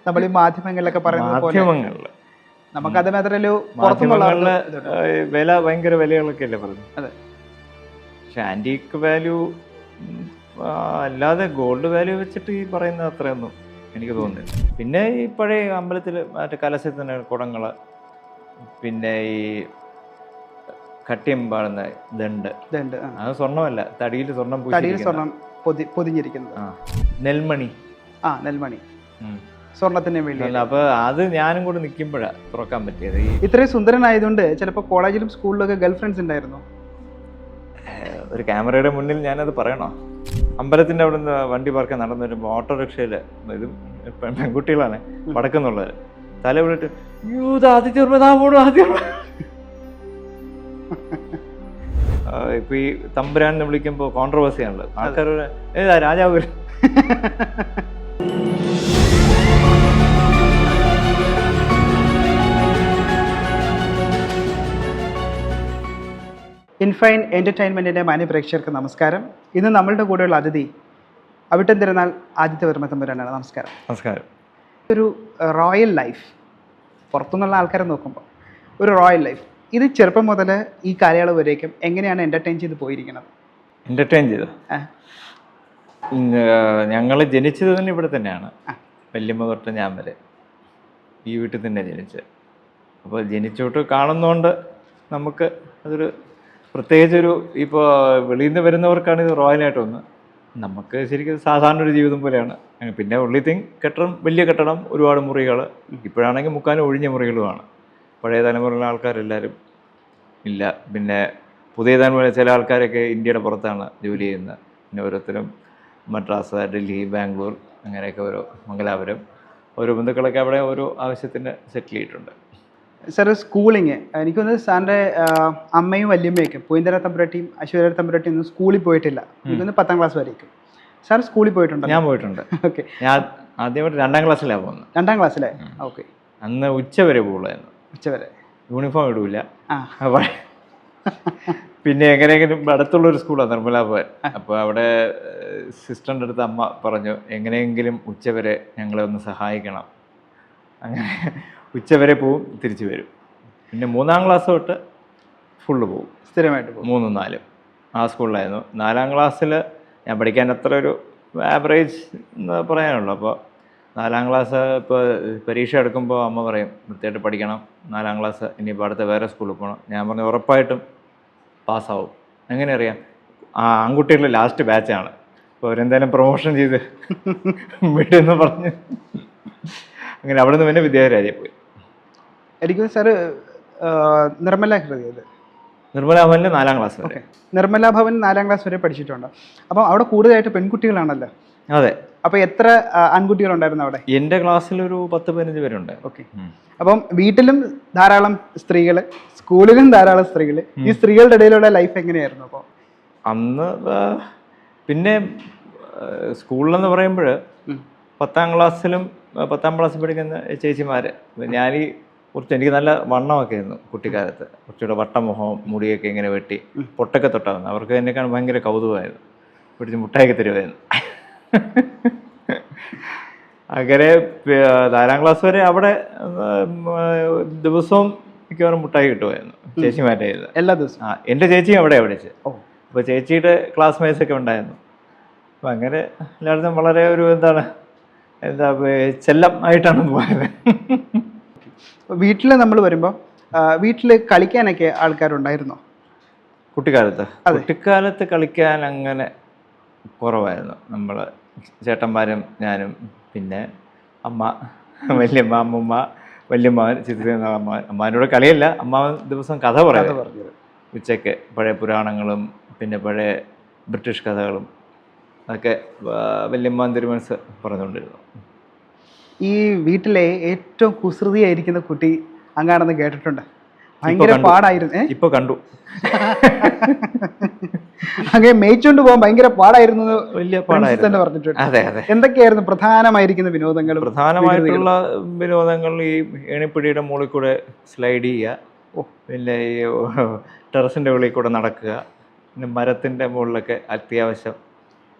നമ്മൾ ഈ മാധ്യമങ്ങളിലൊക്കെ പറയുന്നത് പോലെ മാധ്യമങ്ങളിൽ നമുക്കത് മാത്രമല്ലോ മാധ്യമങ്ങളില് വില ഭയങ്കര വിലകളൊക്കെ അല്ലേ പറഞ്ഞു. അതെ. പക്ഷെ ആന്റിക് വാല്യൂ അല്ലാതെ ഗോൾഡ് വാല്യൂ വെച്ചിട്ട് ഈ പറയുന്നത് അത്രയൊന്നും എനിക്ക് തോന്നുന്നില്ല. പിന്നെ ഈ പഴയ അമ്പലത്തിൽ മറ്റേ കലശത്തിന് കുടങ്ങള്, പിന്നെ ഈ കട്ടിയം പാടുന്ന ദണ്ട്, അത് സ്വർണ്ണമല്ല, തടിയിൽ സ്വർണം പൊതിഞ്ഞിരിക്കുന്നത്. നെൽമണി, നെൽമണി സ്വർണത്തിന്റെ വേണ്ടി. അപ്പൊ അത് ഞാനും കൂടെ നിൽക്കുമ്പോഴാണ് തുറക്കാൻ പറ്റിയത്. ഇത്രയും സുന്ദരനായതുകൊണ്ട് ചിലപ്പോൾ കോളേജിലും സ്കൂളിലൊക്കെ ഗേൾ ഫ്രണ്ട്സ് ഉണ്ടായിരുന്നു. ഒരു ക്യാമറയുടെ മുന്നിൽ ഞാനത് പറയണോ? അമ്പലത്തിന്റെ അവിടെ നിന്ന് വണ്ടി പാർക്കാൻ നടന്നു വരുമ്പോൾ ഓട്ടോറിക്ഷയില് ഇതും പെൺകുട്ടികളാണ് വടക്കുന്നുള്ളത്, തല വിളിട്ട് ഇപ്പൊ ഈ തമ്പുരാൻ എന്ന് വിളിക്കുമ്പോ കോൺട്രവേഴ്സി ആണല്ലോ. ആൾക്കാരുടെ ഏതാ രാജാവ്. ഇൻഫൈൻ എൻ്റർടൈൻമെൻറ്റിൻ്റെ മാന്യപ്രേക്ഷകർക്ക് നമസ്കാരം. ഇന്ന് നമ്മളുടെ കൂടെയുള്ള അതിഥി അവിട്ടം തിരുനാൾ ആദിത്യവർമ്മ തമ്പുരാനാണ്. നമസ്കാരം. നമസ്കാരം. ഒരു റോയൽ ലൈഫ്, പുറത്തുനിന്നുള്ള ആൾക്കാരെ നോക്കുമ്പോൾ ഒരു റോയൽ ലൈഫ്, ഇത് ചെറുപ്പം മുതൽ ഈ കാലയളവ് വരേക്കും എങ്ങനെയാണ് എൻ്റർടൈൻ ചെയ്ത് പോയിരിക്കുന്നത്? എൻ്റർടൈൻ ചെയ്ത് ഞങ്ങൾ ജനിച്ചത് തന്നെ ഇവിടെ തന്നെയാണ്. വല്യമ്മ തൊട്ട് ഞാൻ വരെ ഈ വീട്ടിൽ തന്നെ ജനിച്ചത്. അപ്പോൾ ജനിച്ചോട്ട് കാണുന്നതുകൊണ്ട് നമുക്ക് അതൊരു പ്രത്യേകിച്ചൊരു, ഇപ്പോൾ വെളിയിൽ നിന്ന് വരുന്നവർക്കാണ് ഇത് റോയലായിട്ടൊന്ന്, നമുക്ക് ശരിക്കും സാധാരണ ഒരു ജീവിതം പോലെയാണ്. പിന്നെ ഉള്ളി തിങ് കെട്ടിടം, വലിയ കെട്ടിടം, ഒരുപാട് മുറികൾ, ഇപ്പോഴാണെങ്കിൽ മുക്കാലും ഒഴിഞ്ഞ മുറികളുമാണ്. പഴയ തലമുറയിലുള്ള ആൾക്കാരെല്ലാവരും ഇല്ല. പിന്നെ പുതിയ തലമുറ ചില ആൾക്കാരൊക്കെ ഇന്ത്യയുടെ പുറത്താണ് ജോലി ചെയ്യുന്നത്. പിന്നെ ഓരോരുത്തരും മദ്രാസ്, ഡൽഹി, ബാംഗ്ലൂർ, അങ്ങനെയൊക്കെ ഓരോ മംഗലാപുരം, ഓരോ ബന്ധുക്കളൊക്കെ അവിടെ ഓരോ ആവശ്യത്തിന് സെറ്റിൽ ചെയ്തിട്ടുണ്ട്. സാർ, സ്കൂളിങ് എനിക്കൊന്ന് സാറിൻ്റെ അമ്മയും വല്യമ്മയൊക്കെ പൂയിന്തര തമ്പുരാട്ടിയും അശ്വര തമ്പുരാട്ടിയും ഒന്നും സ്കൂളിൽ പോയിട്ടില്ല. എനിക്കൊന്ന് 10ാം ക്ലാസ് വരേക്കും. സാർ സ്കൂളിൽ പോയിട്ടുണ്ട്? ഞാൻ പോയിട്ടുണ്ട്. ഓക്കെ. ഞാൻ ആദ്യമായിട്ട് 2ാം ക്ലാസ്സിലാണ് പോകുന്നത്. 2ാം ക്ലാസ്സിലെ? ഓക്കെ. അന്ന് ഉച്ച വരെ പോകുള്ളായിരുന്നു. ഉച്ചവരെ യൂണിഫോം ഇടൂല. പിന്നെ എങ്ങനെയെങ്കിലും അടുത്തുള്ളൊരു സ്കൂളാണ് നിർമ്മല ഭവൻ. അപ്പോൾ അവിടെ സിസ്റ്ററിൻ്റെ അടുത്ത് അമ്മ പറഞ്ഞു, എങ്ങനെയെങ്കിലും ഉച്ചവരെ ഞങ്ങളെ ഒന്ന് സഹായിക്കണം. അങ്ങനെ ഉച്ചവരെ പോവും, തിരിച്ചു വരും. പിന്നെ 3ാം ക്ലാസ് തൊട്ട് ഫുള്ള് പോവും, സ്ഥിരമായിട്ട് പോകും. 3ഉം 4ഉം ആ സ്കൂളിലായിരുന്നു. 4ാം ക്ലാസ്സിൽ ഞാൻ പഠിക്കാൻ അത്ര ഒരു ആവറേജ് എന്ന് പറയാനുള്ളൂ. അപ്പോൾ 4ാം ക്ലാസ് ഇപ്പോൾ പരീക്ഷ എടുക്കുമ്പോൾ അമ്മ പറയും, വൃത്തിയായിട്ട് പഠിക്കണം, 4ാം ക്ലാസ് ഇനിയിപ്പോൾ അടുത്ത വേറെ സ്കൂളിൽ പോകണം. ഞാൻ പറഞ്ഞു ഉറപ്പായിട്ടും പാസ്സാവും. എങ്ങനെ അറിയാം? ആൺകുട്ടികളുടെ ലാസ്റ്റ് ബാച്ചാണ്, അപ്പോൾ അവരെന്തായാലും പ്രൊമോഷൻ ചെയ്ത് വിടുമെന്ന് പറഞ്ഞ് അങ്ങനെ അവിടെ നിന്ന് പിന്നെ വിദ്യാരാജ്യം പോയി. എനിക്ക് സാറ് നിർമ്മല ഭവനിൽ 4ാം ക്ലാസ് വരെ. നിർമ്മല ഭവൻ 4ാം ക്ലാസ് വരെ പഠിച്ചിട്ടുണ്ട്. അപ്പം അവിടെ കൂടുതലായിട്ട് പെൺകുട്ടികളാണല്ലോ? അതെ. അപ്പോൾ എത്ര ആൺകുട്ടികളുണ്ടായിരുന്നു അവിടെ? എൻ്റെ ക്ലാസ്സിലൊരു 10-15 പേരുണ്ട്. ഓക്കെ. അപ്പം വീട്ടിലും ധാരാളം സ്ത്രീകൾ, സ്കൂളിലും ധാരാളം സ്ത്രീകൾ. ഈ സ്ത്രീകളുടെ ഇടയിലുള്ള ലൈഫ് എങ്ങനെയായിരുന്നു അപ്പോൾ അന്ന്? പിന്നെ സ്കൂളിലെന്ന് പറയുമ്പോൾ 10ാം ക്ലാസ്സിലും 10ാം ക്ലാസ്സിൽ പഠിക്കുന്ന ചേച്ചിമാർ, ഞാൻ കുറച്ച് എനിക്ക് നല്ല വണ്ണമൊക്കെ ആയിരുന്നു കുട്ടിക്കാലത്ത്. കുറച്ചുകൂടെ വട്ടമുഖം, മുടിയൊക്കെ ഇങ്ങനെ വെട്ടി പൊട്ടൊക്കെ തൊട്ടായിരുന്നു. അവർക്ക് എന്നെക്കാണ് ഭയങ്കര കൗതുകമായിരുന്നു. പിടിച്ച് മുട്ടായിക്ക് തരുമായിരുന്നു. അങ്ങനെ 4ാം ക്ലാസ് വരെ അവിടെ ദിവസവും മിക്കവാറും മുട്ടായി കിട്ടുമായിരുന്നു ചേച്ചിമാരുടെ കയ്യിൽ എല്ലാ ദിവസവും. എൻ്റെ ചേച്ചിയും അവിടെ പഠിച്ചത്. അപ്പോൾ ചേച്ചിയുടെ ക്ലാസ്മേറ്റ്സൊക്കെ ഉണ്ടായിരുന്നു. അപ്പം അങ്ങനെ എല്ലായിടത്തും വളരെ ഒരു എന്താ ചെല്ലം ആയിട്ടാണ് പോയത്. വീട്ടിൽ നമ്മൾ വരുമ്പോൾ വീട്ടിൽ കളിക്കാനൊക്കെ ആൾക്കാരുണ്ടായിരുന്നോ കുട്ടിക്കാലത്ത്? കുട്ടിക്കാലത്ത് കളിക്കാൻ അങ്ങനെ കുറവായിരുന്നു. നമ്മൾ ചേട്ടന്മാരും ഞാനും, പിന്നെ അമ്മ, വല്യമ്മ, അമ്മൂമ്മ, വല്യമ്മ, അമ്മാവനോട് കളിയല്ല, അമ്മാവൻ ദിവസം കഥ പറഞ്ഞു ഉച്ചയ്ക്ക്. പഴയ പുരാണങ്ങളും പിന്നെ പഴയ ബ്രിട്ടീഷ് കഥകളും അതൊക്കെ വല്യമ്മ തിരുമനസ് പറഞ്ഞുകൊണ്ടിരുന്നു. ഈ വീട്ടിലെ ഏറ്റവും കുസൃതിയായിരിക്കുന്ന കുട്ടി അങ്ങാണെന്ന് കേട്ടിട്ടുണ്ട്. ഭയങ്കര പാടായിരുന്നു. ഇപ്പൊ കണ്ടു. അങ്ങനെ മേയിച്ചോണ്ട് പോകാൻ ഭയങ്കര പാടായിരുന്നു, വലിയ പാടായിരുന്നു പറഞ്ഞിട്ടുണ്ട്. അതെ അതെ. എന്തൊക്കെയായിരുന്നു പ്രധാനമായിരിക്കുന്ന വിനോദങ്ങൾ? പ്രധാനമായിട്ടുള്ള വിനോദങ്ങൾ ഈ ഏണിപ്പിടിയുടെ മുകളിൽ കൂടെ സ്ലൈഡ് ചെയ്യുക, പിന്നെ ഈ ടെറസിൻ്റെ ഉള്ളിൽ കൂടെ നടക്കുക, പിന്നെ മരത്തിൻ്റെ മുകളിലൊക്കെ അത്യാവശ്യം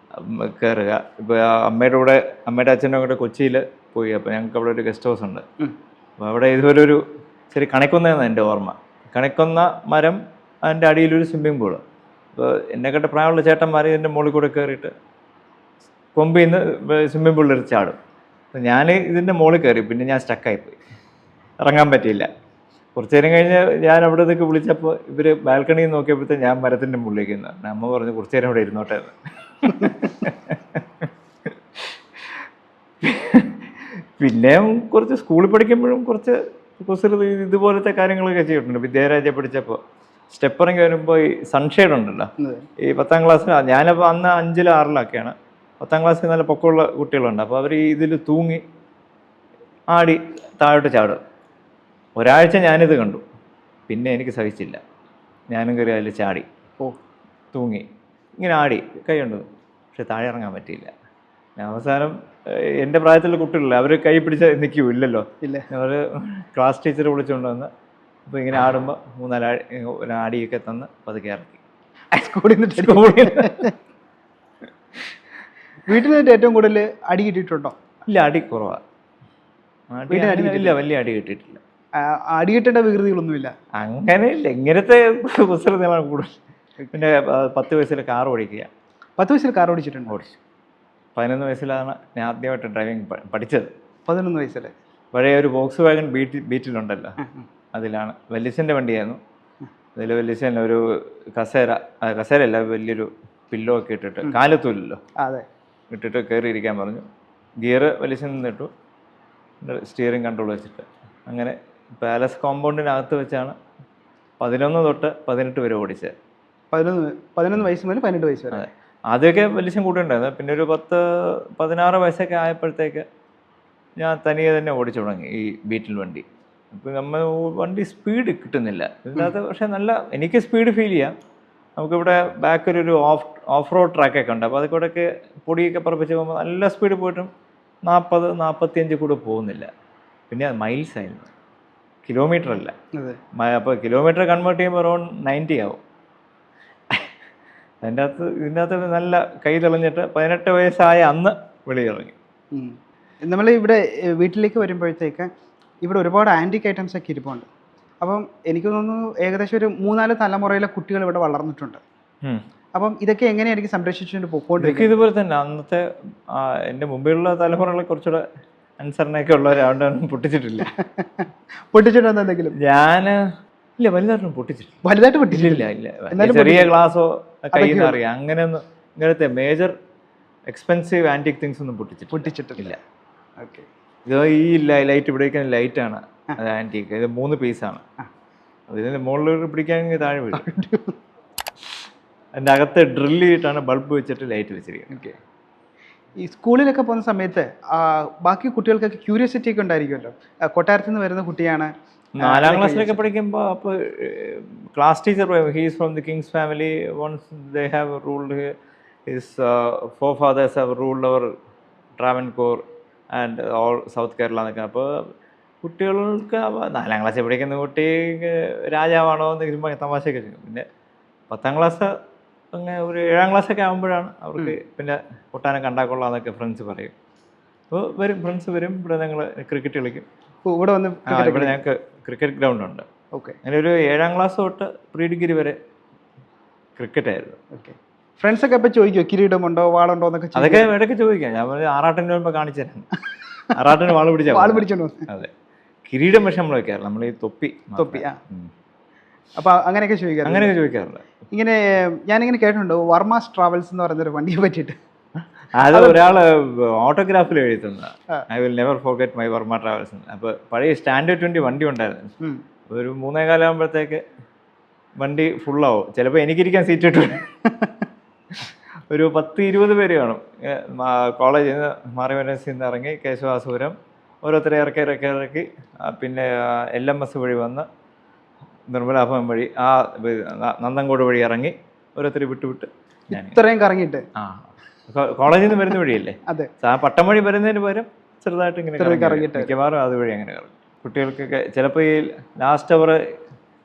കയറുക. ഇപ്പോൾ അമ്മയുടെ കൂടെ, അമ്മയുടെ അച്ഛൻ്റെ കൂടെ കൊച്ചിയിൽ പോയി. അപ്പോൾ ഞങ്ങൾക്ക് അവിടെ ഒരു ഗസ്റ്റ് ഹൗസ് ഉണ്ട്. അപ്പോൾ അവിടെ ഇതുപോലെ ഒരു ചെറിയ കണിക്കൊന്നയെന്നാണ് എൻ്റെ ഓർമ്മ. കണിക്കൊന്ന മരം, അതിൻ്റെ അടിയിലൊരു സ്വിമ്മിംഗ് പൂള്. അപ്പോൾ എന്നെക്കെട്ട് പ്രായമുള്ള ചേട്ടന്മാർ ഇതിൻ്റെ മുകളിൽ കൂടെ കയറിയിട്ട് കൊമ്പിൽ നിന്ന് സ്വിമ്മിംഗ് പൂളിൽ ചാടും. അപ്പോൾ ഞാൻ ഇതിൻ്റെ മുകളിൽ കയറി, പിന്നെ ഞാൻ സ്റ്റക്കായിപ്പോയി, ഇറങ്ങാൻ പറ്റിയില്ല. കുറച്ച് നേരം കഴിഞ്ഞ് ഞാൻ അവിടെ നിന്നൊക്കെ വിളിച്ചപ്പോൾ ഇവർ ബാൽക്കണിയിൽ നോക്കിയപ്പോഴത്തെ ഞാൻ മരത്തിൻ്റെ മുകളിലേക്ക് നിന്ന്. അമ്മ പറഞ്ഞു കുറച്ച് നേരം ഇവിടെ ഇരുന്നോട്ടെ എന്ന്. പിന്നെയും കുറച്ച് സ്കൂളിൽ പഠിക്കുമ്പോഴും കുറച്ച് കുസൃതി ഇതുപോലത്തെ കാര്യങ്ങളൊക്കെ ചെയ്തിട്ടുണ്ട്. വിദ്യാരാജ പഠിച്ചപ്പോൾ സ്റ്റെപ്പ് ഇറങ്ങി വരുമ്പോൾ ഈ സൺഷെയ്ഡ് ഉണ്ടല്ലോ, ഈ 10ാം ക്ലാസ്സിൽ, ഞാനപ്പോൾ അന്ന് 5ലും 6ലൊക്കെയാണ്. 10ാം ക്ലാസ്സിൽ നല്ല പൊക്കമുള്ള കുട്ടികളുണ്ട്. അപ്പോൾ അവർ ഇതിൽ തൂങ്ങി ആടി താഴോട്ട് ചാടും. ഒരാഴ്ച ഞാനിത് കണ്ടു, പിന്നെ എനിക്ക് സഹിച്ചില്ല. ഞാനും കയറി അതിൽ ചാടി തൂങ്ങി ഇങ്ങനെ ആടി കൈ കൊണ്ട്, പക്ഷെ താഴെ ഇറങ്ങാൻ പറ്റിയില്ല. അവസാനം എൻ്റെ പ്രായത്തിലുള്ള കുട്ടികളില്ല, അവർ കൈ പിടിച്ച നിൽക്കുമില്ലല്ലോ, അവർ ക്ലാസ് ടീച്ചർ വിളിച്ചുകൊണ്ട് വന്ന് അപ്പോൾ ഇങ്ങനെ ആടുമ്പോൾ 3-4 ആടിയൊക്കെ തന്ന് പതുക്കെ ഇറക്കി സ്കൂളിൽ നിന്ന്. വീട്ടിൽ നിന്നിട്ട് ഏറ്റവും കൂടുതൽ അടി കിട്ടിയിട്ടുണ്ടോ? ഇല്ല, അടി കുറവാണ്. ഇല്ല, വലിയ അടി കിട്ടിയിട്ടില്ല. അടി കിട്ടേണ്ട വികൃതികളൊന്നുമില്ല. അങ്ങനെയില്ല, ഇങ്ങനത്തെ കുസൃതികളാണ് കൂടുതൽ. പിന്നെ 10 വയസ്സിൽ കാർ ഓടിക്കുക. 10 വയസ്സിൽ കാർ ഓടിച്ചിട്ടുണ്ട്? ഓടിച്ചു. 11 വയസ്സിലാണ് ഞാൻ ആദ്യമായിട്ട് ഡ്രൈവിംഗ് പഠിച്ചത്. 11 വയസ്സിൽ? പഴയ ഒരു വോക്സ് വാഗൺ ബീറ്റിലുണ്ടല്ലോ, അതിലാണ്. വല്യച്ഛൻ്റെ വണ്ടിയായിരുന്നു. അതിൽ വല്യച്ഛൻ ഒരു കസേരയല്ല, വലിയൊരു പില്ലോ ഒക്കെ ഇട്ടിട്ട്, കാലത്തൂല്ലല്ലോ, അതെ, ഇട്ടിട്ട് കയറിയിരിക്കാൻ പറഞ്ഞു. ഗിയർ വല്യച്ഛൻ നിന്നിട്ടു, സ്റ്റിയറിംഗ് കൺട്രോൾ വെച്ചിട്ട്. അങ്ങനെ പാലസ് കോമ്പൗണ്ടിനകത്ത് വെച്ചാണ് 11 തൊട്ട് 18 വരെ ഓടിച്ചത്. 11 വയസ്സ് മുതൽ 18 വയസ്സ് വരെ? അതെ. ആദ്യമൊക്കെ വലിയ കൂട്ടുണ്ടായിരുന്നു. പിന്നെ ഒരു 10-16 വയസ്സൊക്കെ ആയപ്പോഴത്തേക്ക് ഞാൻ തനിയെ തന്നെ ഓടിച്ചു തുടങ്ങി ഈ ബീറ്റിൽ വണ്ടി. ഇപ്പം നമ്മൾ വണ്ടി സ്പീഡ് കിട്ടുന്നില്ല ഇതിനകത്ത്, പക്ഷേ നല്ല എനിക്ക് സ്പീഡ് ഫീൽ ചെയ്യാം. നമുക്കിവിടെ ബാക്കിലൊരു ഓഫ് റോഡ് ട്രാക്കൊക്കെ ഉണ്ട്. അപ്പോൾ അതിൽക്കൂടെയൊക്കെ പൊടിയൊക്കെ പറപ്പിച്ച് പോകുമ്പോൾ നല്ല സ്പീഡ് പോയിട്ടും 40-45 കൂടെ പോകുന്നില്ല. പിന്നെ അത് മൈൽസ് ആയിരുന്നു, കിലോമീറ്റർ അല്ല. അപ്പോൾ കിലോമീറ്റർ കൺവേർട്ട് ചെയ്യുമ്പോൾ അറൗണ്ട് 90 ആവും. ഇതിൻ്റെ അകത്ത് നല്ല കൈ തെളിഞ്ഞിട്ട് 18 വയസ്സായ അന്ന് വെളിയിറങ്ങി. നമ്മൾ ഇവിടെ വീട്ടിലേക്ക് വരുമ്പോഴത്തേക്ക് ഇവിടെ ഒരുപാട് ആൻറ്റിക് ഐറ്റംസ് ഒക്കെ ഇരിപ്പുണ്ട്. അപ്പം എനിക്ക് തോന്നുന്നു ഏകദേശം ഒരു 3-4 തലമുറയിലെ കുട്ടികൾ ഇവിടെ വളർന്നിട്ടുണ്ട്. അപ്പം ഇതൊക്കെ എങ്ങനെയായിരിക്കും സംരക്ഷിച്ചുകൊണ്ട് പോയിക്കൊണ്ടിരിക്കും? ഇതുപോലെ തന്നെ അന്നത്തെ എൻ്റെ മുമ്പിലുള്ള തലമുറകളെ കുറച്ചുകൂടെ അനുസരണയൊക്കെ ഉള്ളവരാണ്ടൊന്നും പൊട്ടിച്ചിട്ടില്ല. പൊട്ടിച്ചിട്ടുണ്ടോ എന്തെങ്കിലും? ഞാൻ ഇല്ല, വലുതായിട്ടൊന്നും പൊട്ടിച്ചിട്ടില്ല. വലുതായിട്ട് പൊട്ടിച്ചിട്ടില്ല? ഇല്ല, ചെറിയ ഗ്ലാസോ കയ്യിൽ നിന്ന് അറിയാം. അങ്ങനെയൊന്നും ഇങ്ങനത്തെ മേജർ എക്സ്പെൻസീവ് ആൻറ്റിക് തിങ്സ് ഒന്നും പൊട്ടിച്ചിട്ടില്ല. ഓക്കെ. ഇത് ഈ ലൈറ്റ് പിടിക്കുന്ന ലൈറ്റാണ്, അത് ആൻറ്റിക്. ഇത് 3 പീസാണ്. ഇതിന് മുകളിൽ പിടിക്കാൻ താഴെ വീഴും. അതിൻ്റെ അകത്ത് ഡ്രില്ല് ചെയ്തിട്ടാണ് ബൾബ് വെച്ചിട്ട് ലൈറ്റ് വെച്ചിരിക്കുന്നത്. ഓക്കെ. ഈ സ്കൂളിലൊക്കെ പോകുന്ന സമയത്ത് ബാക്കി കുട്ടികൾക്കൊക്കെ ക്യൂരിയോസിറ്റി ഒക്കെ ഉണ്ടായിരിക്കുമല്ലോ. കൊട്ടാരത്തിൽ നിന്ന് വരുന്ന കുട്ടിയാണ്, 4ാം ക്ലാസ്സിലൊക്കെ പഠിക്കുമ്പോൾ. അപ്പോൾ class teacher, he's from the king's family, once they have ruled, his forefathers have ruled our Travancore and all south Kerala എന്നൊക്കെ. അപ്പോൾ കുട്ടികൾക്ക് 4ാം ക്ലാസ്സിൽ പഠിക്കുന്ന കുട്ടി രാജാവാണോ എന്ന് തമാശയൊക്കെ ചെയ്യും. പിന്നെ 10ാം ക്ലാസ് അങ്ങനെ ഒരു 7ാം ക്ലാസ്സൊക്കെ ആകുമ്പോഴാണ് അവർക്ക് പിന്നെ കൊട്ടാരം കണ്ടാൽ കൊള്ളാമെന്നൊക്കെ ഫ്രണ്ട്സ് പറയും. അപ്പോൾ ഫ്രണ്ട്സ് വരും, ഇവിടെ ഞങ്ങൾ ക്രിക്കറ്റ് കളിക്കും. ഇവിടെ വന്ന് ഇവിടെ ഞങ്ങൾക്ക് ക്രിക്കറ്റ് ഗ്രൗണ്ട് ഉണ്ട്. ഓക്കെ. അങ്ങനെ ഒരു 7ാം ക്ലാസ് തൊട്ട് പ്രീ ഡിഗ്രി വരെ ക്രിക്കറ്റ് ആയിരുന്നു. ഓക്കെ. ഫ്രണ്ട്സൊക്കെ ഇപ്പോൾ ചോദിക്കുമോ കിരീടമുണ്ടോ വാളുണ്ടോ എന്നൊക്കെ? അതൊക്കെ ഇടയ്ക്ക് ചോദിക്കാം. ഞാൻ ആറാട്ടിന് വരുമ്പോൾ കാണിച്ചു തരാം. ആറാട്ടിന് വാൾ പിടിച്ചോണ്ടോ? അതെ, കിരീടം പക്ഷെ നമ്മൾ വെക്കാറില്ല, നമ്മൾ ഈ തൊപ്പി. അപ്പോൾ അങ്ങനെയൊക്കെ ചോദിക്കാറുണ്ട്. ഇങ്ങനെ ഞാനിങ്ങനെ കേട്ടിട്ടുണ്ട് വർമാസ് ട്രാവൽസ് എന്ന് പറയുന്നൊരു വണ്ടിയെ പറ്റിയിട്ട്. അത് ഒരാൾ ഓട്ടോഗ്രാഫിൽ എഴുതി തന്ന, I will never forget my Varma travels. അപ്പോൾ പഴയ സ്റ്റാൻഡേർഡ് 20 വണ്ടി ഉണ്ടായിരുന്നു. ഒരു 3:15 ആകുമ്പോഴത്തേക്ക് വണ്ടി ഫുള്ളാവും. ചിലപ്പോൾ എനിക്കിരിക്കാൻ സീറ്റ് കിട്ടും. ഒരു 10-20 പേര് കാണും. കോളേജിൽ നിന്ന് മാറിവനസിൽ നിന്ന് ഇറങ്ങി കേശവാസുപുരം ഓരോരുത്തരെ ഇറക്കി പിന്നെ LMS വഴി വന്ന് നിർമ്മലാഭവൻ വഴി നന്ദൻകോട് വഴി ഇറങ്ങി ഓരോരുത്തർ വിട്ട് ഞാൻ ഇത്രയും കറങ്ങിയിട്ട് കോളേജിൽ നിന്ന് വരുന്ന വഴിയല്ലേ. അതെ. പട്ടം വഴി വരുന്നതിന് പകരം ചെറുതായിട്ട് ഇങ്ങനെ കറങ്ങിയിട്ട് മിക്കവാറും അതുവഴി അങ്ങനെ കറങ്ങും. കുട്ടികൾക്കൊക്കെ ചിലപ്പോൾ ഈ ലാസ്റ്റ് അവർ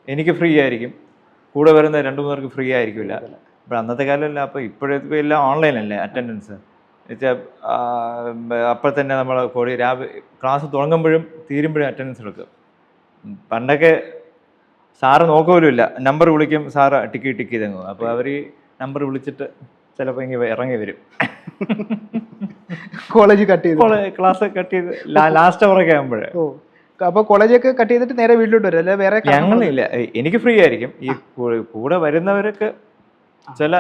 എനിക്ക് ഫ്രീ ആയിരിക്കും, കൂടെ വരുന്ന 2-3 പേർക്ക് ഫ്രീ ആയിരിക്കില്ല. അപ്പോൾ അന്നത്തെ കാലമല്ല. അപ്പോൾ ഇപ്പോഴത്തെ എല്ലാം ഓൺലൈനല്ലേ അറ്റൻഡൻസ്. വെച്ചാൽ അപ്പോൾ തന്നെ നമ്മൾ ക്ലാസ് തുടങ്ങുമ്പോഴും തീരുമ്പോഴും അറ്റൻഡൻസ് എടുക്കും. പണ്ടൊക്കെ സാറ് നോക്കുപോലുമില്ല, നമ്പർ വിളിക്കും, സാറ് ടിക്കി ഇതങ്ങും. അപ്പോൾ അവർ ഈ നമ്പർ വിളിച്ചിട്ട് ചിലപ്പോൾ ഇങ്ങനെ ഇറങ്ങി വരും. കോളേജ് കട്ട് ചെയ്ത് ക്ലാസ് കട്ട് ചെയ്ത് ലാസ്റ്റ് അവറൊക്കെ ആകുമ്പോഴേ. ഓ, അപ്പോൾ കോളേജൊക്കെ കട്ട് ചെയ്തിട്ട് നേരെ വീട്ടിലോട്ട് വരും അല്ലെ? വേറെ ഞങ്ങളില്ല, എനിക്ക് ഫ്രീ ആയിരിക്കും. ഈ കൂടെ വരുന്നവരൊക്കെ ചില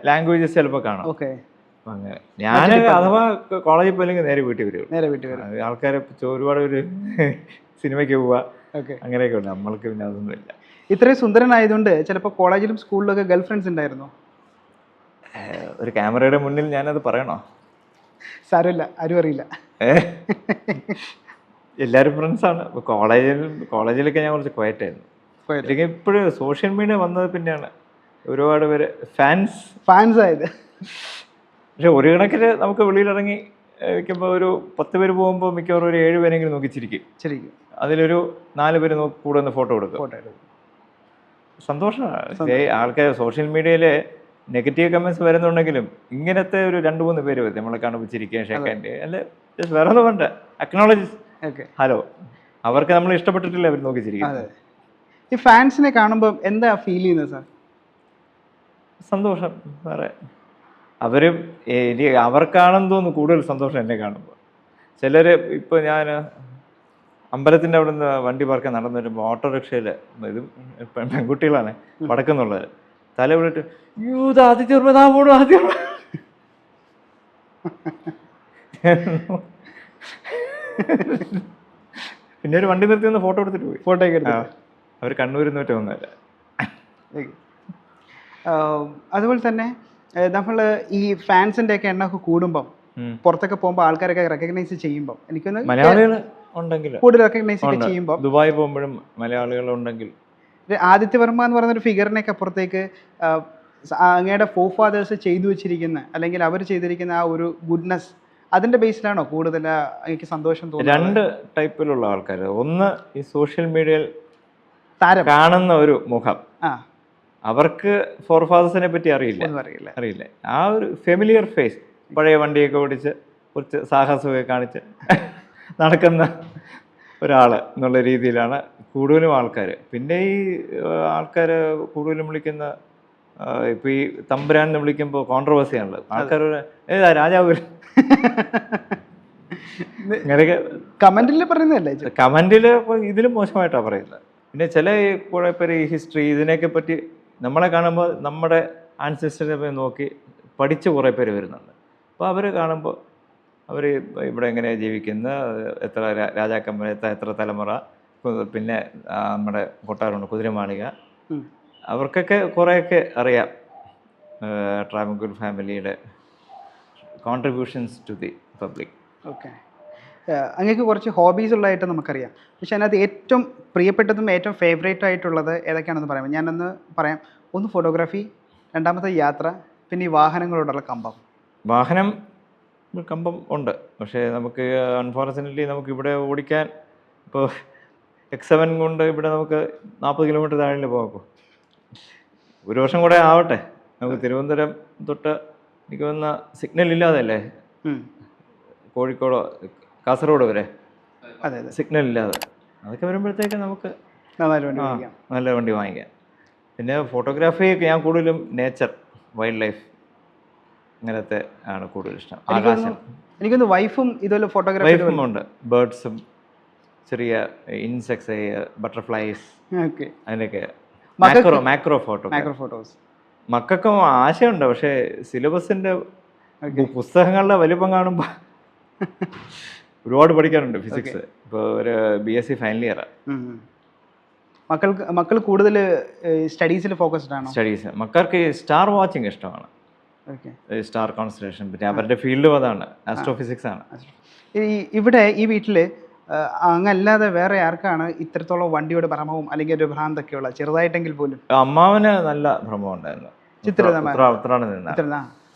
ലാംഗ്വേജസ് ചിലപ്പോൾ കാണാം. ഓക്കെ. അങ്ങനെ ഞാൻ അഥവാ കോളേജിൽ പോയില്ലെങ്കിൽ നേരെ വീട്ടിൽ വരും. നേരെ വീട്ടിൽ വരും. ആൾക്കാരെ ഒരുപാട് ഒരു സിനിമയ്ക്ക് പോവുക ഓക്കെ, അങ്ങനെയൊക്കെ ഉണ്ട്. നമ്മൾക്ക് പിന്നെ അതൊന്നുമില്ല. ഇത്രയും സുന്ദരനായതുകൊണ്ട് ചിലപ്പോൾ കോളേജിലും സ്കൂളിലൊക്കെ ഗേൾ ഫ്രണ്ട്സ് ഉണ്ടായിരുന്നോ? ഒരു ക്യാമറയുടെ മുന്നിൽ ഞാനത് പറയണോ? സാരമില്ല, ആരും അറിയില്ല. എല്ലാവരും ഫ്രണ്ട്സാണ്. കോളേജിലൊക്കെ ഞാൻ കുറച്ച് ക്വയറ്റായിരുന്നു. അല്ലെങ്കിൽ ഇപ്പോഴും സോഷ്യൽ മീഡിയ വന്നത് പിന്നെയാണ് ഒരുപാട് പേര് ഫാൻസ് ആയത്. പക്ഷെ ഒരു കണക്കിന് നമുക്ക് വെളിയിലിറങ്ങി വയ്ക്കുമ്പോൾ ഒരു 10 പേര് പോകുമ്പോൾ മിക്കവാറും ഒരു 7 പേരെങ്കിലും നോക്കിച്ചിരിക്കും. ശരിക്കും അതിലൊരു 4 പേര് കൂടെ ഒന്ന് ഫോട്ടോ എടുക്കും. സന്തോഷമാണ്. ആൾക്കാർ സോഷ്യൽ മീഡിയയിൽ നെഗറ്റീവ് കമൻസ് വരുന്നുണ്ടെങ്കിലും ഇങ്ങനത്തെ ഒരു 2-3 പേര് വരും നമ്മളെ കാണുമ്പോൾ ചിരിക്കാൻ, ഷേക്കാൻ്റെ അല്ലെ, ജസ്റ്റ് വേറെ ഒന്നും വേണ്ട, അക്നോളജ്. ഹലോ, അവർക്ക് നമ്മൾ ഇഷ്ടപ്പെട്ടിട്ടില്ല അവർ നോക്കിച്ചിരിക്കും. ഈ ഫാൻസിനെ കാണുമ്പോൾ എന്താ ഫീൽ ചെയ്യുന്നത് സാർ? സന്തോഷം. വേറെ അവരും അവർക്കാണെന്ന് തോന്നുന്നു കൂടുതൽ സന്തോഷം എന്നെ കാണുമ്പോൾ. ചിലർ ഇപ്പോൾ ഞാൻ അമ്പലത്തിൻ്റെ അവിടെ നിന്ന് വണ്ടി പാർക്കാൻ നടന്നു വരുമ്പോൾ ഓട്ടോറിക്ഷയിൽ ഇതും പെൺകുട്ടികളാണ് വടക്കുന്നുള്ളത്, തല വിളിട്ട് ആദ്യം പോണു ആദ്യം. പിന്നെ ഒരു വണ്ടി നിർത്തി ഒന്ന് ഫോട്ടോ എടുത്തിട്ട് പോയി. ഫോട്ടോ ഒക്കെ എടുത്തു. അവർ കണ്ണൂരിൽ നിന്ന് ഒന്നുമില്ല. അതുപോലെ തന്നെ നമ്മൾ ഈ ഫാൻസിൻ്റെ ഒക്കെ എണ്ണമൊക്കെ കൂടുമ്പം പുറത്തൊക്കെ പോകുമ്പോൾ ആൾക്കാരൊക്കെ റെക്കഗ്നൈസ് ചെയ്യുമ്പോൾ എനിക്കൊന്ന് മലയാളികൾ ഉണ്ടെങ്കിൽ കൂടുതൽ റെക്കഗ്നൈസ് ഒക്കെ ചെയ്യുമ്പോൾ, ദുബായി പോകുമ്പോഴും മലയാളികൾ ഉണ്ടെങ്കിൽ, ആദിത്യ വർമ്മ എന്ന് പറയുന്നൊരു ഫിഗറിനൊക്കെ അപ്പുറത്തേക്ക് അങ്ങയുടെ ഫോർ ഫാദേഴ്സ് ചെയ്തു വെച്ചിരിക്കുന്ന അല്ലെങ്കിൽ അവർ ചെയ്തിരിക്കുന്ന ആ ഒരു ഗുഡ്നെസ്, അതിന്റെ ബേസിലാണോ കൂടുതൽ എനിക്ക് സന്തോഷം തോന്നുന്നത്? 2 ടൈപ്പിലുള്ള ആൾക്കാർ. ഒന്ന് ഈ സോഷ്യൽ മീഡിയയിൽ താരം കാണുന്ന ഒരു മുഖം, അവർക്ക് ഫോർ ഫാദേഴ്സിനെ പറ്റി അറിയില്ല. ആ ഒരു ഫെമിലിയർ ഫേസ്, പഴയ വണ്ടിയൊക്കെ ഓടിച്ച് കുറച്ച് സാഹസമൊക്കെ കാണിച്ച് നടക്കുന്ന ഒരാൾ എന്നുള്ള രീതിയിലാണ് കൂടുതലും ആൾക്കാർ. പിന്നെ ഈ ആൾക്കാർ കൂടുതലും വിളിക്കുന്ന ഇപ്പം ഈ തമ്പുരാൻ എന്ന് വിളിക്കുമ്പോൾ കോൺട്രവേഴ്സിയാണല്ലോ. ആൾക്കാർ ഏതാ രാജാവ് ഇങ്ങനെയൊക്കെ കമന്റിൽ പറയുന്നതല്ലേ? കമന്റിൽ ഇതിലും മോശമായിട്ടാണ് പറയുന്നത്. പിന്നെ ചില കുറേ പേര് ഈ ഹിസ്റ്ററി ഇതിനെയൊക്കെ പറ്റി നമ്മളെ കാണുമ്പോൾ നമ്മുടെ ആൻസിസ്റ്ററിനെ നോക്കി പഠിച്ച് കുറേ പേര് വരുന്നുണ്ട്. അപ്പോൾ അവർ കാണുമ്പോൾ അവർ ഇവിടെ എങ്ങനെയാണ് ജീവിക്കുന്നത്, എത്ര രാജാക്കന്മാർ, എത്ര തലമുറ, പിന്നെ നമ്മുടെ കൊട്ടാരമുണ്ട് കുതിരമാളിക, അവർക്കൊക്കെ കുറേയൊക്കെ അറിയാം ട്രാവൻകൂർ ഫാമിലിയുടെ contributions to the public. Okay. അങ്ങേക്ക് കുറച്ച് ഹോബീസ് ഉള്ളതായിട്ട് നമുക്കറിയാം. പക്ഷെ അതിനകത്ത് ഏറ്റവും പ്രിയപ്പെട്ടതും ഏറ്റവും ഫേവറേറ്റ് ആയിട്ടുള്ളത് ഏതൊക്കെയാണെന്ന് പറയാം. ഞാനൊന്ന് പറയാം. ഒന്ന് ഫോട്ടോഗ്രാഫി, രണ്ടാമത്തെ യാത്ര, പിന്നെ ഈ വാഹനങ്ങളോടുള്ള കമ്പം. കമ്പം ഉണ്ട്, പക്ഷേ നമുക്ക് അൺഫോർച്ചുനേറ്റ്ലി നമുക്ക് ഇവിടെ ഓടിക്കാൻ ഇപ്പോൾ X7 കൊണ്ട് ഇവിടെ നമുക്ക് 40 കിലോമീറ്റർ താഴെ പോകാം. ഒരു വർഷം കൂടെ ആവട്ടെ. നമുക്ക് തിരുവനന്തപുരം തൊട്ട് എനിക്ക് തോന്നുന്ന സിഗ്നൽ ഇല്ലാതല്ലേ കോഴിക്കോടോ കാസർഗോഡ് വരെ സിഗ്നൽ ഇല്ലാതെ, അതൊക്കെ വരുമ്പോഴത്തേക്ക് നമുക്ക് നല്ല വണ്ടി വാങ്ങിക്കാം. പിന്നെ ഫോട്ടോഗ്രാഫിയൊക്കെ ഞാൻ കൂടുതലും നേച്ചർ, വൈൽഡ് ലൈഫ് അങ്ങനത്തെ ആണ് കൂടുതൽ ഇഷ്ടം. ആകാശം. എനിക്കൊന്ന് വൈഫും ഇതുപോലെ ഫോട്ടോഗ്രാഫി ഉണ്ട്. ബേർഡ്സും ചെറിയ ഇൻസെക്ട്സ്, ബട്ടർഫ്ലൈസ്, അതിനൊക്കെ മാക്രോ ഫോട്ടോസ്. മക്കൾക്കും ആശയമുണ്ട്, പക്ഷേ സിലബസിന്റെ പുസ്തകങ്ങളുടെ വലിപ്പം കാണുമ്പോൾ ഒരുപാട് പഠിക്കാനുണ്ട്. ഫിസിക്സ് ഇപ്പോൾ ഒരു BSc ഫൈനൽ ഇയറാണ്. മക്കൾ കൂടുതൽ സ്റ്റഡീസിൽ ഫോക്കസ്ഡ് ആണോ? സ്റ്റഡീസ്. മക്കൾക്ക് സ്റ്റാർ വാച്ചിങ് ഇഷ്ടമാണ്, സ്റ്റാർ കോൺസ്റ്റലേഷൻ. പിന്നെ അവരുടെ ഫീൽഡും അതാണ്, ആസ്ട്രോഫിസിക്സ് ആണ്. ഇവിടെ ഈ വീട്ടിൽ അങ്ങല്ലാതെ വേറെ ആർക്കാണ് ഇത്രത്തോളം വണ്ടിയുടെ ഭ്രമവും അല്ലെങ്കിൽ ഒരു ഭ്രാന്തൊക്കെ ഉള്ള, ചെറുതായിട്ടെങ്കിൽ പോലും? അമ്മാവന് നല്ല ഭ്രമം ഉണ്ടായിരുന്നു.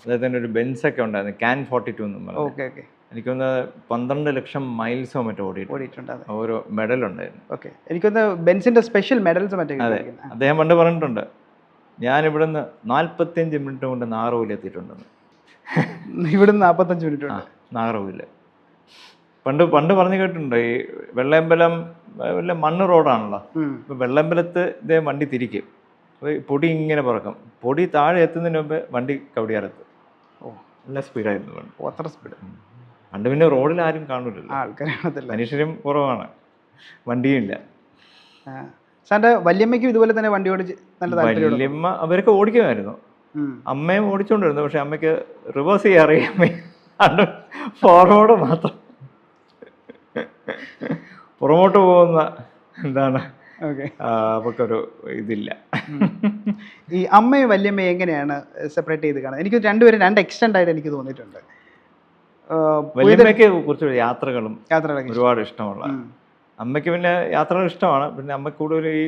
അദ്ദേഹത്തിന് ഒരു ബെൻസൊക്കെ ഉണ്ടായിരുന്നു, CAN 42 എന്നും പറഞ്ഞു. എനിക്കൊന്ന് 12 ലക്ഷം മൈൽസോ മറ്റോ ഓടിയിട്ടുണ്ട്. ഓരോ മെഡൽ ഉണ്ടായിരുന്നു. ഓക്കെ. എനിക്കൊന്ന് ബെൻസിന്റെ സ്പെഷ്യൽ മെഡൽസ് മറ്റേ. അതെ, അദ്ദേഹം പണ്ട് പറഞ്ഞിട്ടുണ്ട്, ഞാൻ ഇവിടുന്ന് 45 മിനിറ്റ് കൊണ്ട് നാറൂലെത്തിയിട്ടുണ്ടെന്ന്. ഇവിടുന്ന് 45 മിനിറ്റ് ഉണ്ട്. നാഗർകോവിൽ. പണ്ട് പണ്ട് പറഞ്ഞു കേട്ടിട്ടുണ്ട് ഈ വെള്ളയമ്പലം വല്ല മണ്ണ് റോഡാണല്ലോ. ഇപ്പം വെള്ളയമ്പലത്ത് ഇതേ വണ്ടി തിരിക്കും, അപ്പോൾ പൊടി ഇങ്ങനെ പറക്കും. പൊടി താഴെ എത്തുന്നതിന് മുമ്പ് വണ്ടി കവടിയാറെത്തും. നല്ല സ്പീഡായിരുന്നു പണ്ട്. അത്ര സ്പീഡ്. പണ്ട് പിന്നെ റോഡിൽ ആരും കാണൂലല്ലോ, ആൾക്കാർ മനുഷ്യരും കുറവാണ്, വണ്ടിയും ഇല്ല. സാറിൻ്റെ വല്യമ്മയ്ക്കും ഇതുപോലെ തന്നെ വണ്ടി ഓടിച്ച് നല്ല താല്പര്യം? വല്യമ്മ അവരൊക്കെ ഓടിക്കുമായിരുന്നു, അമ്മയും ഓടിച്ചുകൊണ്ടിരുന്നു. പക്ഷെ അമ്മയ്ക്ക് റിവേഴ്സ് ചെയ്യാൻ അറിയാം, ഫോർവേഡ് മാത്രം. പുറമോട്ട് പോകുന്ന എന്താണ് അവർക്കൊരു ഇതില്ല. ഈ അമ്മയും വല്യമ്മയും എങ്ങനെയാണ് സെപ്പറേറ്റ് ചെയ്ത് കാണുന്നത്? എനിക്ക് രണ്ടുപേരും രണ്ട് എക്സ്റ്റെൻഡ് ആയിട്ട് എനിക്ക് തോന്നിയിട്ടുണ്ട്. വല്യമ്മയ്ക്ക് കുറച്ച് യാത്രകളും ഒരുപാട് ഇഷ്ടമുള്ള, അമ്മയ്ക്ക് പിന്നെ യാത്രകൾ ഇഷ്ടമാണ്. പിന്നെ അമ്മയ്ക്ക് കൂടുതൽ ഈ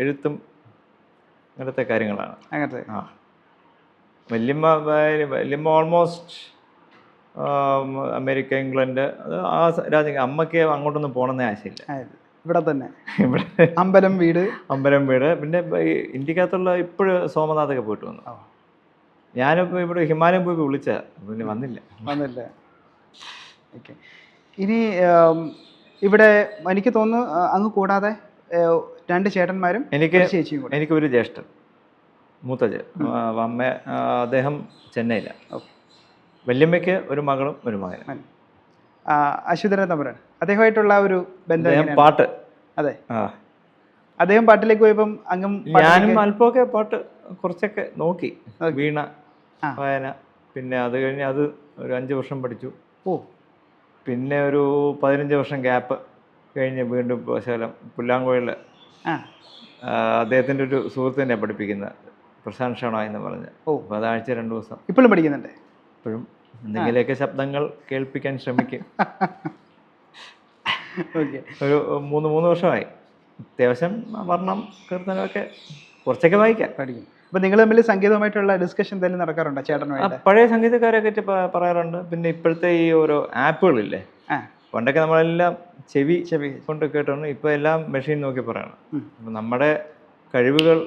എഴുത്തും അങ്ങനത്തെ കാര്യങ്ങളാണ്. അങ്ങനത്തെ വല്യമ്മ ഓൾമോസ്റ്റ് അമേരിക്ക, ഇംഗ്ലണ്ട്, അത് ആ രാജ്യങ്ങൾ. അമ്മയ്ക്ക് അങ്ങോട്ടൊന്നും പോകണമെന്നേ ആശയമില്ല, ഇവിടെ തന്നെ അമ്പലം വീട്. പിന്നെ ഇന്ത്യക്കകത്തുള്ള ഇപ്പോഴും സോമനാഥൊക്കെ പോയിട്ട് വന്നു. ഞാനിപ്പോൾ ഇവിടെ ഹിമാലയം പോയി വിളിച്ച, പിന്നെ വന്നില്ല. ഓക്കെ. ഇനി ഇവിടെ എനിക്ക് തോന്നുന്നു അങ്ങ് കൂടാതെ 2 ചേട്ടന്മാരും ചേച്ചിയും കൂടെ. എനിക്കൊരു ജ്യേഷ്ഠൻ, മൂത്തജ്. അമ്മ അദ്ദേഹം ചെന്നൈയിലാണ്. വല്യമ്മയ്ക്ക് ഒരു മകളും ഒരു മകനും. അശ്വതരൻ തമ്പുരാൻ അദ്ദേഹമായിട്ടുള്ള ഒരു ബന്ധം? പാട്ട്. അതെ, അദ്ദേഹം പാട്ടിലേക്ക് പോയപ്പം അങ്ങും ഞാനും അല്പമൊക്കെ പാട്ട് കുറച്ചൊക്കെ നോക്കി, വീണ വായന. പിന്നെ അത് കഴിഞ്ഞ് അത് ഒരു 5 വർഷം പഠിച്ചു. പിന്നെ ഒരു 15 വർഷം ഗ്യാപ്പ് കഴിഞ്ഞ് വീണ്ടും ശകലം പുല്ലാങ്കോഴിൽ അദ്ദേഹത്തിൻ്റെ ഒരു സുഹൃത്തിനെ പഠിപ്പിക്കുന്ന പ്രശാന്ത് ഷണ എന്ന് പറഞ്ഞ്. അപ്പോൾ അത് ആഴ്ച 2 ദിവസം ഇപ്പോഴും പഠിക്കുന്നുണ്ട്. ഇപ്പോഴും എന്തെങ്കിലുമൊക്കെ ശബ്ദങ്ങൾ കേൾപ്പിക്കാൻ ശ്രമിക്കും. ഒരു 3 വർഷമായി. അത്യാവശ്യം വർണ്ണം കീർത്തനമൊക്കെ കുറച്ചൊക്കെ വായിക്കാം, പഠിക്കും. അപ്പോൾ നിങ്ങൾ തമ്മിൽ സംഗീതമായിട്ടുള്ള ഡിസ്കഷൻ എന്തെങ്കിലും നടക്കാറുണ്ടോ ചേട്ടനുമായിട്ട്? പഴയ സംഗീതക്കാരെയൊക്കെ പറയാറുണ്ട്. പിന്നെ ഇപ്പോഴത്തെ ഈ ഓരോ ആപ്പുകളില്ലേ, പണ്ടൊക്കെ നമ്മളെല്ലാം ചെവി കൊണ്ട് കേട്ടാണ്, ഇപ്പോൾ എല്ലാം മെഷീൻ നോക്കി പറയണം. അപ്പം നമ്മുടെ കഴിവുകൾ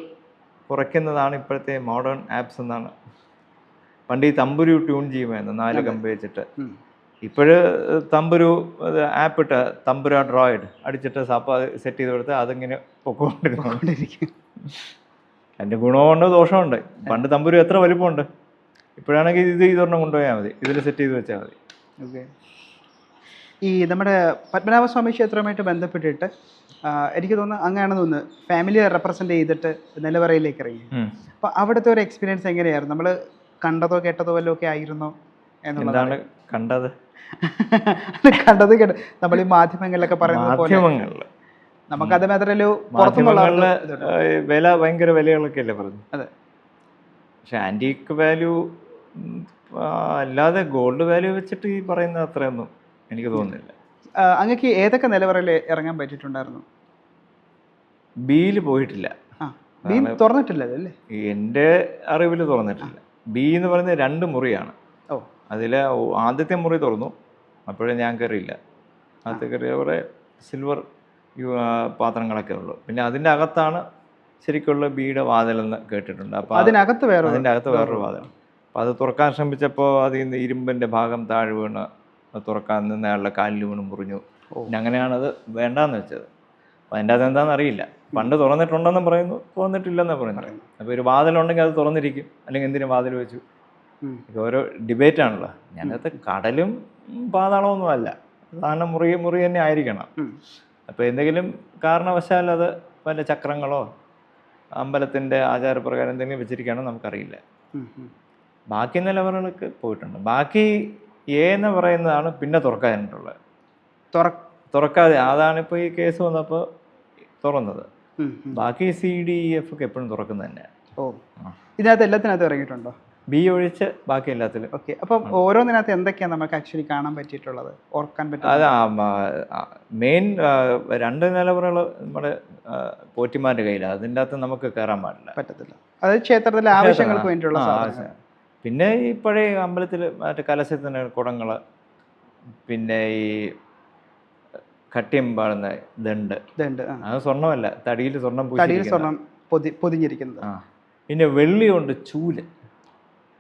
കുറയ്ക്കുന്നതാണ് ഇപ്പോഴത്തെ മോഡേൺ ആപ്സ് എന്നാണ്. പണ്ട് ഈ തമ്പുരു ട്യൂൺ ചെയ്യുമായിരുന്നു 4 കമ്പ് വെച്ചിട്ട്. ഇപ്പോഴ് തമ്പുരു ആപ്പ് ഇട്ട് തമ്പുര ഡ്രോയിഡ് അടിച്ചിട്ട് സപ്പ സെറ്റ് ചെയ്ത് കൊടുത്ത് അതിങ്ങനെ പൊക്കോണ്ടിരിക്കും. അതിൻ്റെ ഗുണമുണ്ട് ദോഷമുണ്ട്. പണ്ട് തമ്പുരു എത്ര വലിപ്പമുണ്ട്, ഇപ്പോഴാണെങ്കിൽ ഇതൊരെണ്ണം കൊണ്ടുപോയാൽ മതി, ഇതിൽ സെറ്റ് ചെയ്ത് വെച്ചാൽ മതി. ഓക്കെ. ഈ നമ്മുടെ പത്മനാഭസ്വാമി ക്ഷേത്രവുമായിട്ട് ബന്ധപ്പെട്ടിട്ട് എനിക്ക് തോന്നുന്നു അങ്ങനെയാണെന്ന് തോന്നുന്നു ഫാമിലിയെ റെപ്രസെൻ്റ് ചെയ്തിട്ട് നിലവറയിലേക്ക് ഇറങ്ങി. അപ്പോൾ അവിടുത്തെ ഒരു എക്സ്പീരിയൻസ് എങ്ങനെയായിരുന്നു? നമ്മൾ കണ്ടതോ കേട്ടതോ വല്ലതും ഒക്കെ ആയിരുന്നോ എന്നുള്ളതാണ്. കണ്ടത് കേട്ടത് നമ്മൾ ഈ മാധ്യമങ്ങളിലൊക്കെ പറയുന്നത് നമുക്കത് മാത്രമല്ലോ വില ഭയങ്കര വിലകളൊക്കെ അല്ലേ പറഞ്ഞു. അതെ. പക്ഷെ ആൻറ്റീക്ക് വാല്യൂ അല്ലാതെ ഗോൾഡ് വാല്യൂ വെച്ചിട്ട് ഈ പറയുന്ന അത്രയൊന്നും എനിക്ക് തോന്നുന്നില്ല. അങ്ങക്ക് ഏതൊക്കെ നിലവറയിൽ ഇറങ്ങാൻ പറ്റിയിട്ടുണ്ടായിരുന്നു? ബിയിൽ പോയിട്ടില്ല. തുറന്നിട്ടില്ല അല്ലേ? എൻ്റെ അറിവിൽ തുറന്നിട്ടില്ല. ബി എന്ന് പറയുന്നത് 2 മുറിയാണ്. അതിൽ ആദ്യത്തെ മുറി തുറന്നു, അപ്പോഴേ ഞാൻ കയറിയില്ല. ആദ്യത്തെ കയറിയ കുറേ സിൽവർ പാത്രങ്ങളൊക്കെ ഉള്ളു. പിന്നെ അതിൻ്റെ അകത്താണ് ശരിക്കുള്ള ബിയുടെ വാതിലെന്ന് കേട്ടിട്ടുണ്ട്. അപ്പോൾ അതിൻ്റെ അകത്ത് വേറൊരു വാതിലാണ്. അപ്പോൾ അത് തുറക്കാൻ ശ്രമിച്ചപ്പോൾ അതിൽ നിന്ന് ഇരുമ്പിൻ്റെ ഭാഗം താഴെ വീണ് തുറക്കാൻ നിന്ന് അയാളുടെ കാലിൽ വീണ് മുറിഞ്ഞു. പിന്നെ അങ്ങനെയാണത് വേണ്ടാന്ന് വെച്ചത്. അപ്പോൾ അതിൻ്റെ അത് എന്താണെന്ന് അറിയില്ല. പണ്ട് തുറന്നിട്ടുണ്ടെന്നും പറയുന്നു, തുറന്നിട്ടില്ലെന്ന് പറയുന്നു. അപ്പോൾ ഒരു വാതിലുണ്ടെങ്കിൽ അത് തുറന്നിരിക്കും, അല്ലെങ്കിൽ എന്തിനും വാതിൽ വെച്ചു. ഓരോ ഡിബേറ്റാണല്ലോ. ഞാനത് കടലും പാതാളമൊന്നും അല്ല, സാധാരണ മുറി തന്നെ ആയിരിക്കണം. അപ്പോൾ എന്തെങ്കിലും കാരണവശാൽ അത് വല്ല ചക്രങ്ങളോ അമ്പലത്തിൻ്റെ ആചാരപ്രകാരം എന്തെങ്കിലും വെച്ചിരിക്കുകയാണോ നമുക്കറിയില്ല. ബാക്കി നിലവറകളൊക്കെ പോയിട്ടുണ്ട്. ബാക്കി എന്ന് പറയുന്നതാണ് പിന്നെ തുറക്കാനായിട്ടുള്ളത്. തുറക്കാതെ അതാണിപ്പോൾ ഈ കേസ് വന്നപ്പോൾ തുറന്നത്. ബാക്കി CDEF ഒക്കെ എപ്പോഴും തുറക്കുന്നത് തന്നെയാണ്. ഇതിനകത്ത് എല്ലാത്തിനകത്ത് ഇറങ്ങിയിട്ടുണ്ടോ? ബി ഒഴിച്ച് ബാക്കി എല്ലാത്തിലും. ഓക്കെ. അപ്പം ഓരോന്നിനകത്ത് എന്തൊക്കെയാണ് നമുക്ക് ആക്ച്വലി കാണാൻ പറ്റിയിട്ടുള്ളത്, ഓർക്കാൻ പറ്റും? അത് മെയിൻ 2 നിലവറകൾ നമ്മുടെ പോറ്റിമാരുടെ കയ്യിലാണ്. അതിൻ്റെ അകത്ത് നമുക്ക് കയറാൻ പറ്റത്തില്ല. അത് ക്ഷേത്രത്തിലെ ആവശ്യങ്ങൾക്ക് വേണ്ടിയുള്ള. പിന്നെ ഈ പഴയ അമ്പലത്തിൽ മറ്റേ കലശത്തിന് കുടങ്ങൾ, പിന്നെ ഈ കട്ടിയം പാടുന്ന ദണ്ട്, അത് സ്വർണ്ണമല്ല, തടിയിൽ സ്വർണം പൊതിഞ്ഞിരിക്കുന്നത്. പിന്നെ വെള്ളി കൊണ്ട് ചൂല്.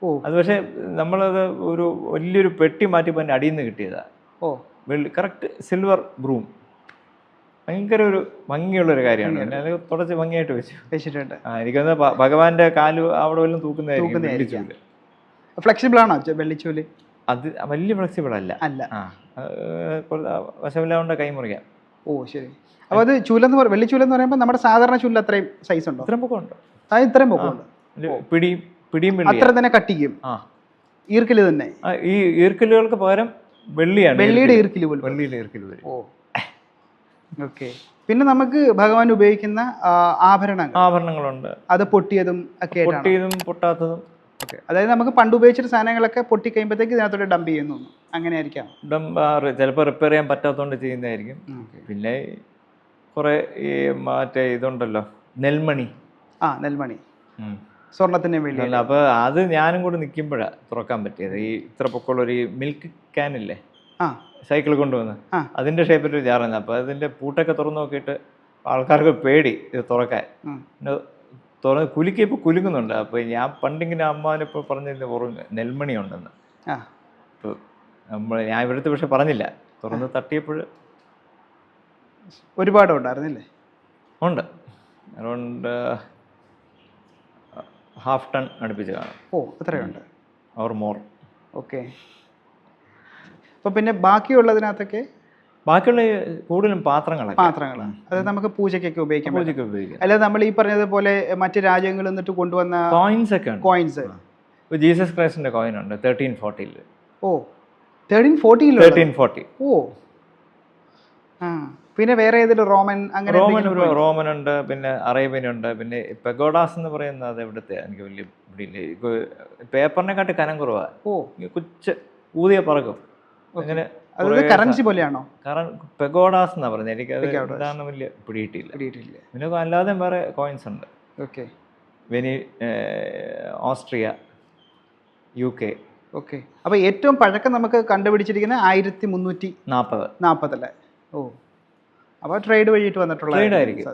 ഓ അത് പക്ഷേ നമ്മളത് ഒരു വലിയൊരു പെട്ടി മാറ്റിയപ്പോൾ എൻ്റെ അടിയിൽ നിന്ന് കിട്ടിയതാണ്. ഓ വെള്ളി കറക്റ്റ് സിൽവർ ബ്രൂം. ഭയങ്കര ഒരു ഭംഗിയുള്ളൊരു കാര്യമാണ്. പിന്നെ അത് തുടച്ച് ഭംഗിയായിട്ട് വെച്ചിട്ടുണ്ട്. എനിക്കൊന്ന് ഭഗവാന്റെ കാല് അവിടെ വല്ലതും തൂക്കുന്നതായിരിക്കും. ഫ്ലെക്സിബിൾ ആണോ വെള്ളിച്ചൂല്? അത് വലിയ ഫ്ലെക്സിബിൾ അല്ല. വശമില്ലാണ്ട് കൈ മുറിക്കാം. ഓ ശരി. അപ്പോൾ അത് ചൂലെന്ന് വെള്ളിച്ചൂലെന്ന് പറയുമ്പോൾ നമ്മുടെ സാധാരണ ചൂലിൽ അത്രയും സൈസ് ഉണ്ടോ? ഇത്രയും പൊക്കമുണ്ട്. ഇത്രയും പൊക്കമുണ്ട്. പിടിയും അത്ര തന്നെ കട്ടിക്കും. ഈർക്കില് തന്നെ. ഈ ഈർക്കിലുകൾക്ക് പകരം വെള്ളിയാണ്. വെള്ളിയുടെ ഈർക്കില് പോലും. വെള്ളിയുടെ ഈർക്കില് വരും. ഓ പിന്നെ നമുക്ക് ഭഗവാൻ ഉപയോഗിക്കുന്ന ആഭരണങ്ങളുണ്ട്. അത് പൊട്ടിയതും ഒക്കെ പൊട്ടിയതും പൊട്ടാത്തതും. അതായത് നമുക്ക് പണ്ട് ഉപയോഗിച്ചിട്ട് സാധനങ്ങളൊക്കെ പൊട്ടി കഴിയുമ്പോഴത്തേക്ക് ഇതിനകത്തോട്ട് ഡംപ് ചെയ്യുന്നു. അങ്ങനെ ആയിരിക്കാം. ചിലപ്പോൾ റിപ്പയർ ചെയ്യാൻ പറ്റാത്തതുകൊണ്ട് ചെയ്യുന്നതായിരിക്കും. പിന്നെ കുറെ ഈ മറ്റേ ഇതുണ്ടല്ലോ നെൽമണി. നെൽമണി സ്വർണത്തിന്റെ വേണ്ടി. അപ്പൊ അത് ഞാനും കൂടെ നിൽക്കുമ്പോഴാണ് തുറക്കാൻ പറ്റിയത്. ഈ ഇത്ര പൊക്കമുള്ള ഒരു മിൽക്ക് ക്യാനില്ലേ, സൈക്കിൾ കൊണ്ടുവന്ന് അതിന്റെ ഷേപ്പിൽ ഒരു ജാറാണ്. അപ്പൊ അതിന്റെ പൂട്ടൊക്കെ തുറന്നു നോക്കിയിട്ട് ആൾക്കാർക്ക് പേടി ഇത് തുറക്കാൻ. തുറന്ന് കുലുക്കിയപ്പോൾ കുലുങ്ങുന്നുണ്ട്. അപ്പോൾ ഞാൻ പണ്ടിങ്ങനെ അമ്മാനിപ്പോൾ പറഞ്ഞിരുന്നു ഓർമ്മ നെൽമണി ഉണ്ടെന്ന്. അപ്പോൾ ഞാൻ ഇവിടുത്തെ പക്ഷെ പറഞ്ഞില്ല. തുറന്ന് തട്ടിയപ്പോൾ ഒരുപാട് ഉണ്ടായിരുന്നില്ലേ? ഉണ്ട്. അറൗണ്ട് 1/2 ടൺ അടുപ്പിച്ച് കാണും. ഓ അത്രയുണ്ട്. Or more. ഓക്കെ. അപ്പോൾ പിന്നെ ബാക്കിയുള്ളതിനകത്തൊക്കെ ബാക്കിയുള്ള കൂടുതലും പാത്രങ്ങളാണ്. അത് നമുക്ക് പൂജയ്ക്കൊക്കെ ഉപയോഗിക്കാം. അല്ലാതെ നമ്മൾ ഈ പറഞ്ഞതുപോലെ മറ്റ് രാജ്യങ്ങളിൽ നിന്നിട്ട് കൊണ്ടുവന്ന കോയിൻസ് ഒക്കെ ഉണ്ട്. കോയിൻസ് ജീസസ് ക്രൈസ്റ്റിന്റെ കോയിൻ ഉണ്ട് 1340. ഓ 1340. ഓ പിന്നെ വേറെ ഏതെങ്കിലും റോമൻ അങ്ങനെ റോമൻ ഉണ്ട്, പിന്നെ അറേബ്യൻ ഉണ്ട്, പിന്നെ പെഗോഡാസ് എന്ന് പറയുന്നത് അത് എവിടുത്തെ എനിക്ക് വലിയ പിടിയില്ല. പേപ്പറിനെക്കാട്ടി കനം കുറവാണ്. ഓ കൊച്ച് ഊതിയ പറക്കും. അങ്ങനെ കറൻസി പോലെയാണോ? പെഗോഡാസ് എന്നാ പറഞ്ഞത്. എനിക്ക് അതാണ് വലിയ പിടിയിട്ടില്ല. പിന്നെ അല്ലാതെ വേറെ കോയിൻസ് ഉണ്ട്. ഓക്കെ. Austria, UK. ഓക്കെ. അപ്പോൾ ഏറ്റവും പഴക്കം നമുക്ക് കണ്ടുപിടിച്ചിരിക്കുന്നത് 1340 ഓ അപ്പോൾ ട്രേഡ് വഴിയിട്ട് വന്നിട്ടുള്ള ട്രേഡ് ആയിരിക്കും.